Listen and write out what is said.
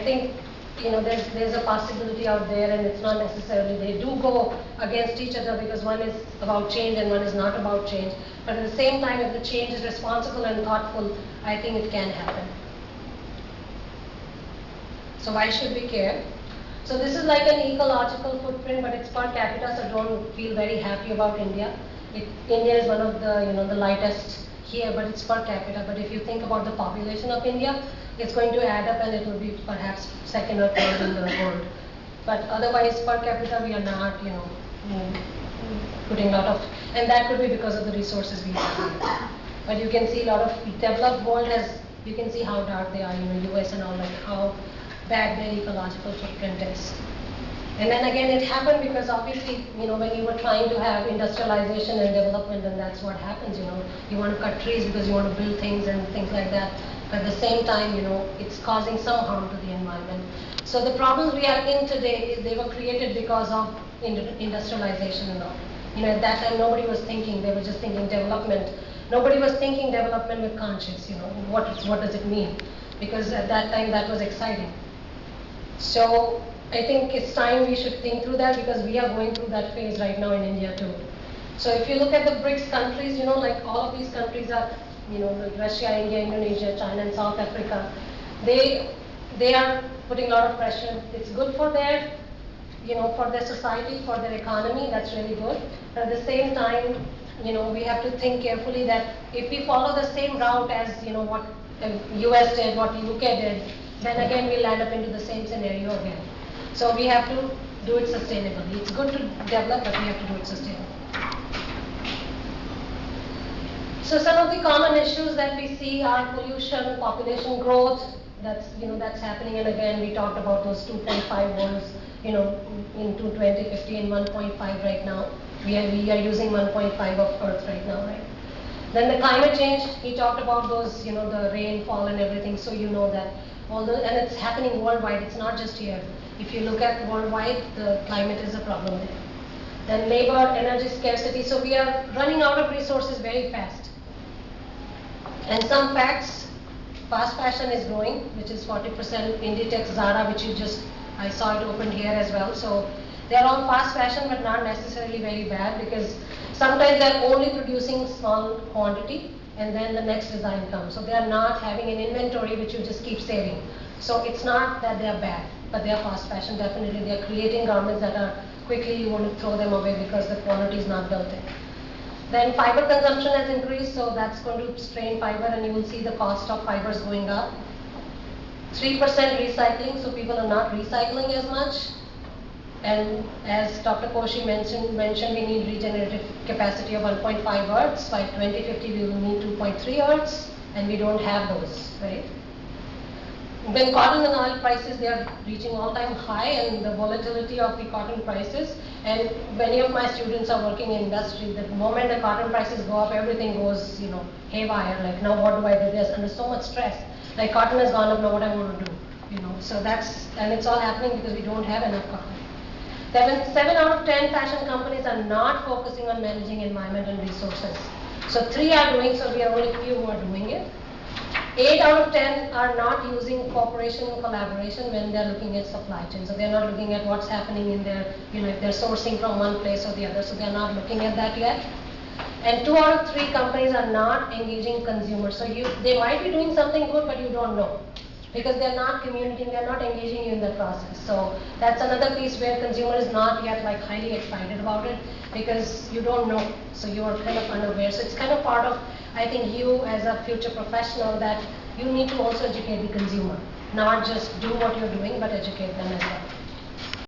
think there's a possibility out there, and it's not necessarily they do go against each other because one is about change and one is not about change. But at the same time, if the change is responsible and thoughtful, I think it can happen. So why should we care? So this is like an ecological footprint, but it's per capita, so don't feel very happy about India. India is one of the lightest here, but it's per capita. But if you think about the population of India, it's going to add up and it will be perhaps second or third in the world. But otherwise, per capita, we are not, putting a lot of, and that could be because of the resources we have. But you can see a lot of developed world you can see how dark they are, US and all, like how bad their ecological footprint is. And then again, it happened because obviously, when you were trying to have industrialization and development, and that's what happens, you want to cut trees because you want to build things and things like that. But at the same time, it's causing some harm to the environment. So the problems we are in today, they were created because of industrialization and all. At that time, nobody was thinking, they were just thinking development. Nobody was thinking development with conscience, what does it mean? Because at that time, that was exciting. So I think it's time we should think through that, because we are going through that phase right now in India too. So if you look at the BRICS countries, like all of these countries are, like Russia, India, Indonesia, China, and South Africa, they are putting a lot of pressure. It's good for their, for their society, for their economy. That's really good. But at the same time, we have to think carefully that if we follow the same route as, what the US did, what the UK did, then again we'll end up into the same scenario again. So we have to do it sustainably. It's good to develop, but we have to do it sustainably. So some of the common issues that we see are pollution, population growth. That's happening. And again, we talked about those 2.5 worlds, into 2050 and 1.5 right now. We are using 1.5 of Earth right now, right? Then the climate change, he talked about those, the rainfall and everything. So that and it's happening worldwide. It's not just here. If you look at worldwide, the climate is a problem there. Then labor, energy scarcity. So we are running out of resources very fast. And some facts, fast fashion is growing, which is 40%. Inditex, Zara, which I saw it opened here as well. So they're all fast fashion, but not necessarily very bad, because sometimes they're only producing small quantity, and then the next design comes. So they are not having an inventory which you just keep saving. So it's not that they are bad, but they are fast fashion. Definitely, they are creating garments that are quickly you want to throw them away because the quality is not built in. Then fiber consumption has increased, so that's going to strain fiber, and you will see the cost of fibers going up. 3% recycling, so people are not recycling as much. And as Dr. Koshi mentioned, we need regenerative capacity of 1.5 Hertz. By 2050, we will need 2.3 Hertz, and we don't have those, right? When cotton and oil prices, they are reaching all-time high, and the volatility of the cotton prices, and many of my students are working in industry. The moment the cotton prices go up, everything goes, haywire. Like, now what do I do? There's under so much stress. Like, cotton has gone up, now what I want to do, So and it's all happening because we don't have enough cotton. 7 out of 10 fashion companies are not focusing on managing environment and resources. So 3 are doing, so we are only few who are doing it. 8 out of 10 are not using cooperation and collaboration when they're looking at supply chain. So they're not looking at what's happening in their, if they're sourcing from one place or the other, so they're not looking at that yet. And 2 out of 3 companies are not engaging consumers. So they might be doing something good, but you don't know, because they're not communicating, they're not engaging you in the process. So that's another piece where consumer is not yet like highly excited about it, because you don't know. So you are kind of unaware. So it's kind of part of, I think, you as a future professional, that you need to also educate the consumer, not just do what you're doing, but educate them as well.